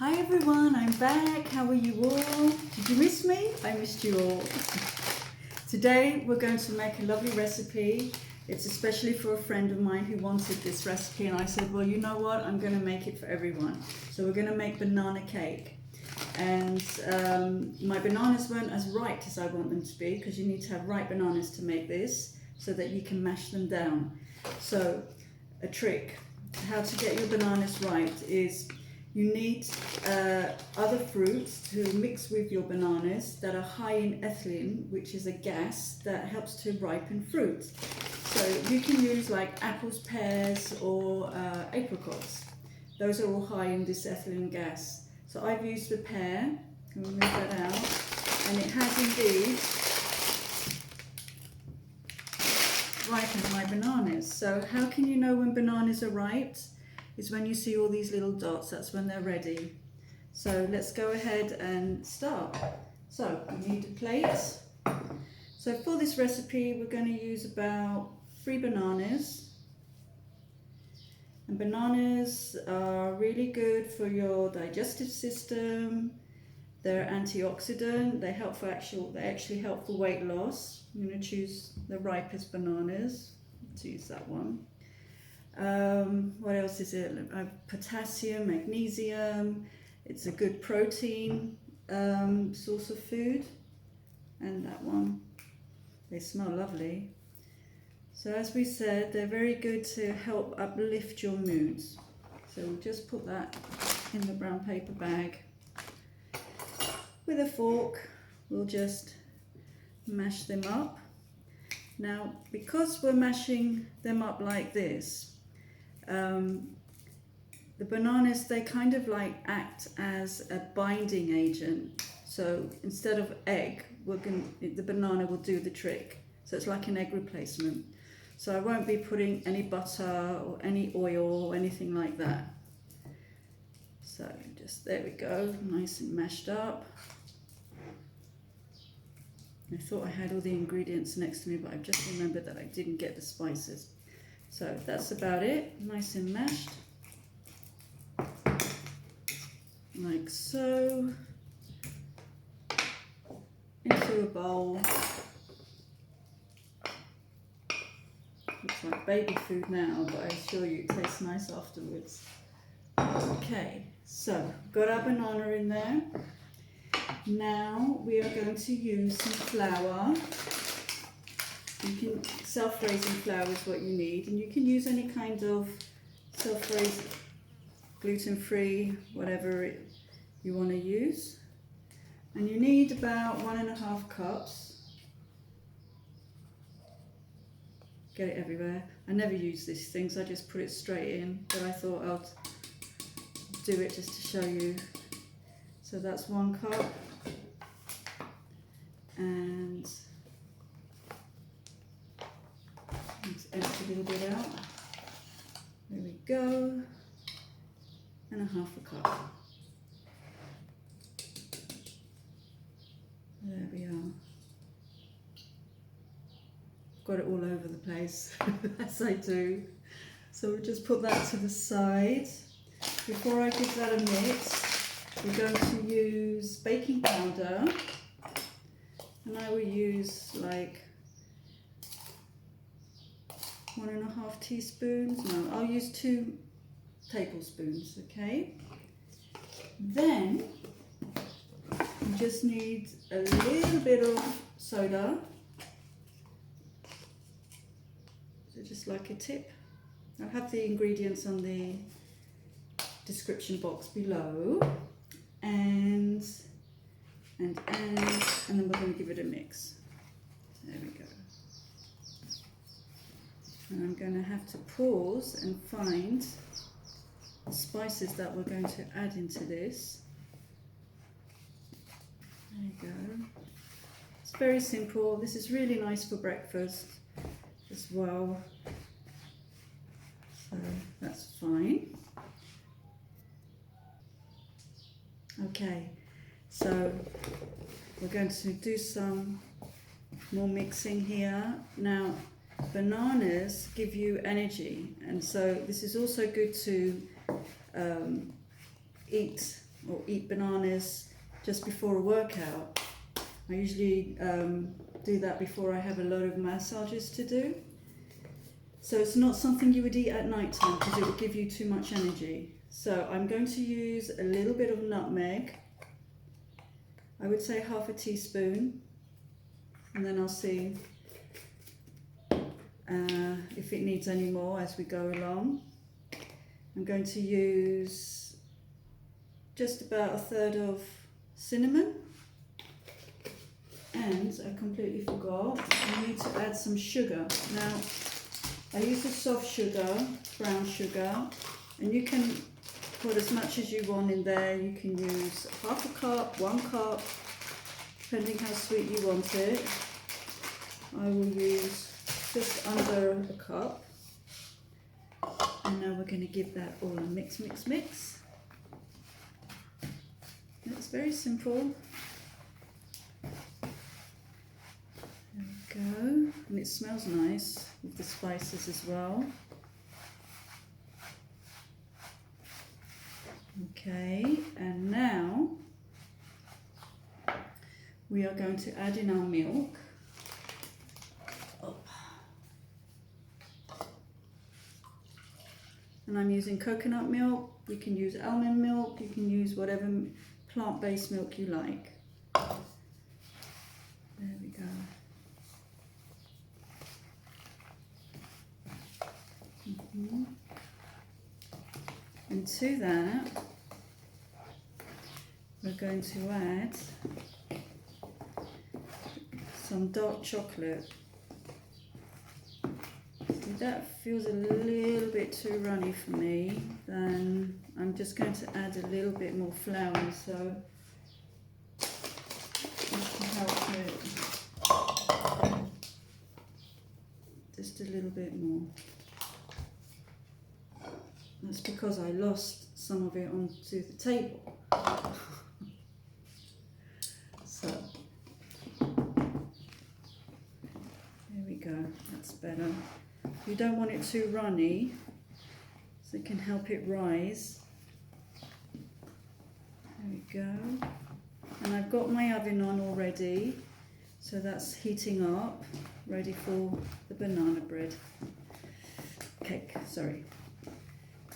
Hi everyone, I'm back. How are you all? Did you miss me? I missed you all. Today we're going to make a lovely recipe. It's especially for a friend of mine who wanted this recipe, and I said, well, you know what? I'm going to make it for everyone. So we're going to make banana cake. And my bananas weren't as ripe as I want them to be, because you need to have ripe bananas to make this so that you can mash them down. So a trick how to get your bananas right is you need other fruits to mix with your bananas that are high in ethylene, which is a gas that helps to ripen fruit. So you can use like apples, pears, or apricots. Those are all high in this ethylene gas. So I've used the pear, and we'll move that out, and it has indeed ripened my bananas. So how can you know when bananas are ripe? Is when you see all these little dots, that's when they're ready. So let's go ahead and start. So we need a plate. So for this recipe we're going to use about 3 bananas. And bananas are really good for your digestive system. They're antioxidant, they actually help for weight loss. I'm going to choose the ripest bananas. Let's use that one. What else is it? Potassium, magnesium. It's a good protein source of food. And that one. They smell lovely. So as we said, they're very good to help uplift your moods. So we'll just put that in the brown paper bag. With a fork, we'll just mash them up. Now, because we're mashing them up like this, the bananas, they kind of like act as a binding agent. So instead of egg, the banana will do the trick. So it's like an egg replacement. So I won't be putting any butter or any oil or anything like that. So just, there we go, nice and mashed up. I thought I had all the ingredients next to me, but I've just remembered that I didn't get the spices. So that's about it, nice and mashed. Like so. Into a bowl. Looks like baby food now, but I assure you it tastes nice afterwards. Okay, so got our banana in there. Now we are going to use some flour. You can, self-raising flour is what you need, and you can use any kind of self-raised, gluten-free, whatever you want to use. And you need about 1.5 cups. Get it everywhere. I never use these things, I just put it straight in, but I thought I'd do it just to show you. So that's 1 cup. And let's empty a little bit out. There we go. And 1/2 cup. There we are. Got it all over the place, as I do. So we'll just put that to the side. Before I give that a mix, we're going to use baking powder. And I will use like 1.5 teaspoons. No, I'll use 2 tablespoons, okay? Then you just need a little bit of soda. So just like a tip. I'll have the ingredients on the description box below. And then we're going to give it a mix. There we go. And I'm going to have to pause and find the spices that we're going to add into this. There you go. It's very simple. This is really nice for breakfast as well. So that's fine. Okay, so we're going to do some more mixing here. Now, bananas give you energy, and so this is also good to eat or eat bananas just before a workout. I usually do that before I have a lot of massages to do. So it's not something you would eat at night time because it would give you too much energy. So I'm going to use a little bit of nutmeg. I would say half a teaspoon, and then I'll see if it needs any more as we go along. I'm going to use just about a third of cinnamon, and I completely forgot, I need to add some sugar. Now I use a soft sugar, brown sugar, and you can put as much as you want in there. You can use half a cup, 1 cup, depending how sweet you want it. I will use just under a cup. And now we're going to give that all a mix, mix, mix. It's very simple. There we go. And it smells nice with the spices as well. Okay, and now we are going to add in our milk. And I'm using coconut milk. You can use almond milk, you can use whatever plant-based milk you like. There we go. And to that, we're going to add some dark chocolate. See, that feels a little bit too runny for me. Then I'm just going to add a little bit more flour, so this can help it just a little bit more. That's because I lost some of it onto the table. So, there we go, that's better. You don't want it too runny, so it can help it rise. There we go. And I've got my oven on already, so that's heating up, ready for the banana bread. Cake, sorry.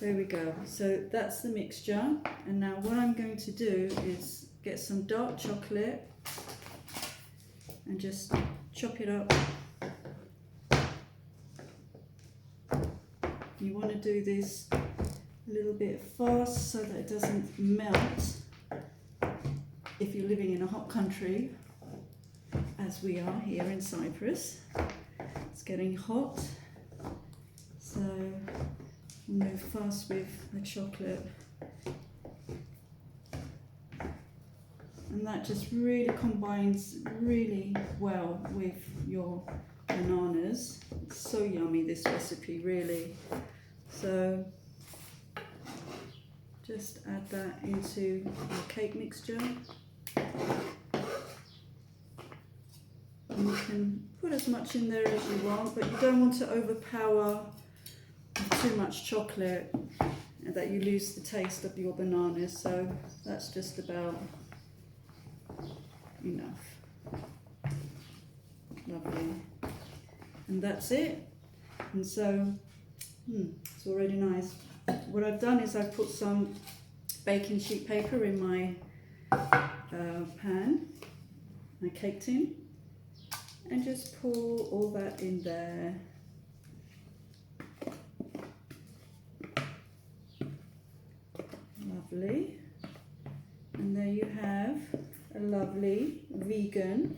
There we go, so that's the mixture, and now what I'm going to do is get some dark chocolate and just chop it up. You want to do this a little bit fast so that it doesn't melt if you're living in a hot country, as we are here in Cyprus. It's getting hot, so move fast with the chocolate, and that just really combines really well with your bananas. It's so yummy, this recipe, really. So just add that into your cake mixture, and you can put as much in there as you want, but you don't want to overpower too much chocolate and that you lose the taste of your bananas, so that's just about enough. Lovely. And that's it. And so it's already nice. What I've done is I've put some baking sheet paper in my pan, my cake tin, and just pour all that in there. Lovely. And there you have a lovely vegan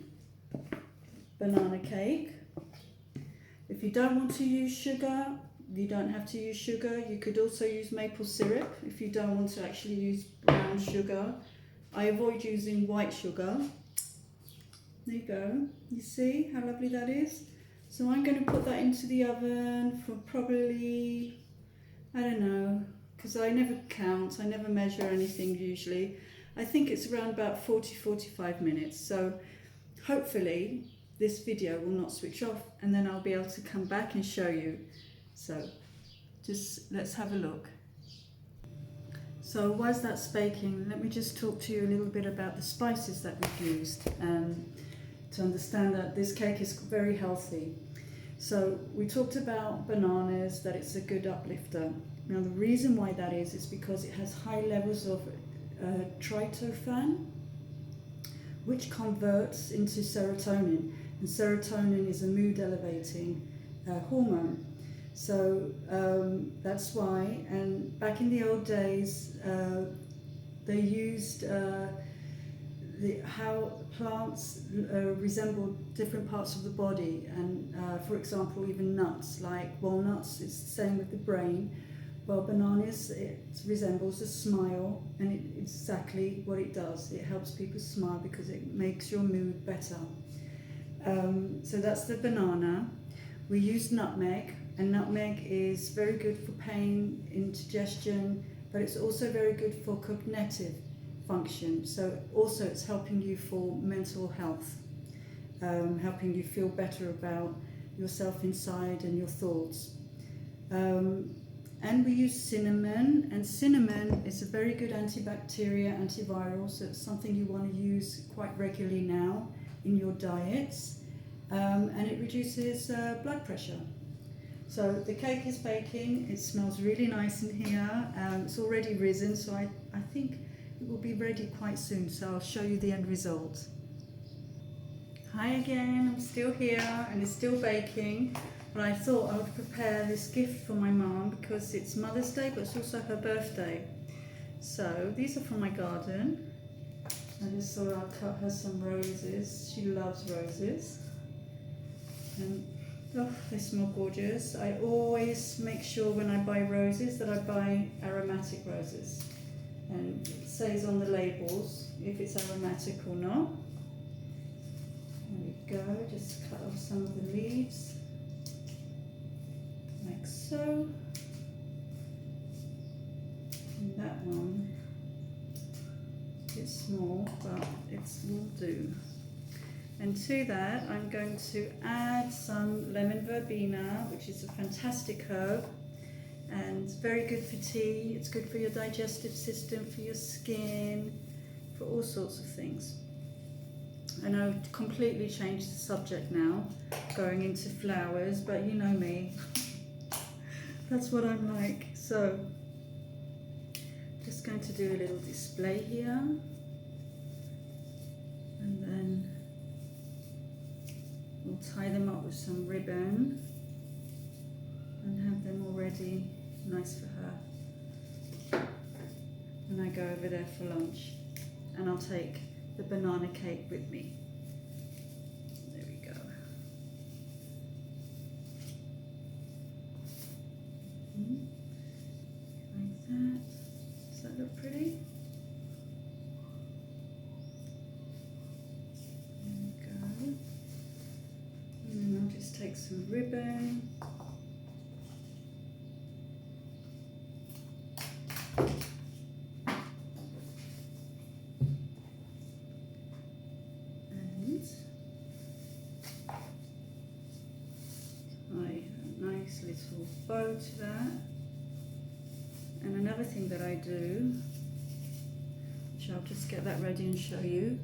banana cake. If you don't want to use sugar, you don't have to use sugar. You could also use maple syrup if you don't want to actually use brown sugar. I avoid using white sugar. There you go. You see how lovely that is? So I'm going to put that into the oven for probably, I don't know, because I never count, I never measure anything usually. I think it's around about 40-45 minutes. So hopefully this video will not switch off, and then I'll be able to come back and show you. So just let's have a look. So whilst that's baking, let me just talk to you a little bit about the spices that we've used to understand that this cake is very healthy. So we talked about bananas, that it's a good uplifter. Now the reason why that is because it has high levels of tryptophan, which converts into serotonin. And serotonin is a mood elevating hormone. So that's why, and back in the old days, they used how plants resemble different parts of the body, and for example, even nuts, like walnuts, it's the same with the brain. Well, bananas, it resembles a smile, and it's exactly what it does. It helps people smile because it makes your mood better. So that's the banana. We use nutmeg, and nutmeg is very good for pain, indigestion, but it's also very good for cognitive function. So also it's helping you for mental health, helping you feel better about yourself inside and your thoughts. And we use cinnamon, and cinnamon is a very good antibacterial, antiviral, so it's something you want to use quite regularly now in your diets, and it reduces blood pressure. So the cake is baking, it smells really nice in here, it's already risen, so I think it will be ready quite soon, so I'll show you the end result. Hi again, I'm still here and it's still baking, but I thought I would prepare this gift for my mum because it's Mother's Day, but it's also her birthday. So these are from my garden. I just thought I'd cut her some roses. She loves roses. And oh, they smell gorgeous. I always make sure when I buy roses that I buy aromatic roses. And it says on the labels if it's aromatic or not. There we go, just cut off some of the leaves, like so. And that one, it's small, but it will do. And to that, I'm going to add some lemon verbena, which is a fantastic herb and very good for tea. It's good for your digestive system, for your skin, for all sorts of things. And I've completely changed the subject now, going into flowers, but you know me, that's what I'm like. So, just going to do a little display here, and then we'll tie them up with some ribbon and have them all ready, nice for her. And I go over there for lunch, and I'll take the banana cake with me. There we go. Like that. Does that look pretty? There we go. And then I'll just take some ribbon. Nice little bow to that. And another thing that I do, which I'll just get that ready and show you.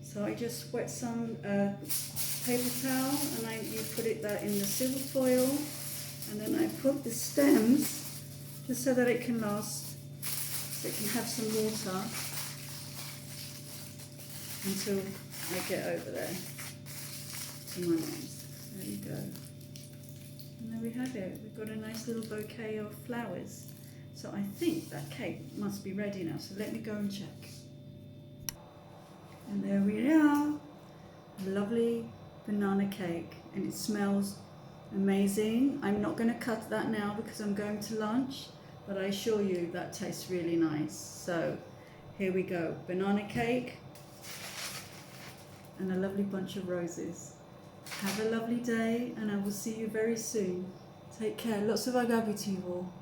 So I just wet some paper towel, and you put that in the silver foil, and then I put the stems just so that it can last, so it can have some water until I get over there to my mum's. There you go. And there we have it. We've got a nice little bouquet of flowers. So I think that cake must be ready now. So let me go and check. And there we are. A lovely banana cake. And it smells amazing. I'm not going to cut that now because I'm going to lunch. But I assure you that tastes really nice. So here we go. Banana cake and a lovely bunch of roses. Have a lovely day, and I will see you very soon. Take care. Lots of agabi to you all.